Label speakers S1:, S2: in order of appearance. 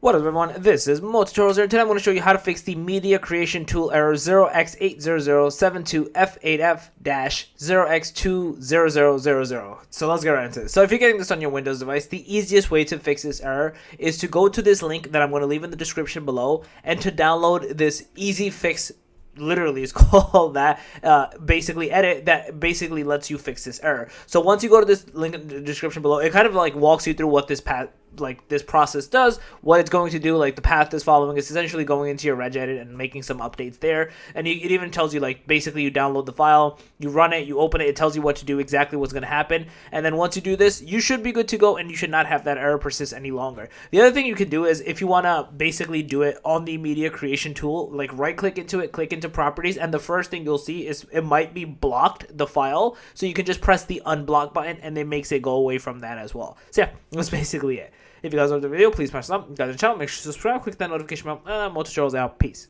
S1: What up everyone, this is Tutorials here, and today I'm going to show you how to fix the media creation tool error 0x80072F8F-0x20000. So let's get right into this. So if you're getting this on your Windows device, the easiest way to fix this error is to go to this link that I'm going to leave in the description below and to download this easy fix. Literally is called that basically edit that basically lets you fix this error. So once you go to this link in the description below, it kind of like walks you through what this this process does, what it's going to do, like the path is following. It's essentially going into your regedit and making some updates there, and it even tells you, like, basically you download the file, you run it, you open it, it tells you what to do, exactly what's going to happen, and then once you do this, you should be good to go and you should not have that error persist any longer. The other thing you can do is, if you want to basically do it on the media creation tool, like right click into it, click into properties, and the first thing you'll see is it might be blocked, the file, so you can just press the unblock button and it makes it go away from that as well. So yeah, that's basically it. If you guys love the video, please smash the like, guys, the channel, make sure to subscribe, click that notification bell, Tutorials out, peace.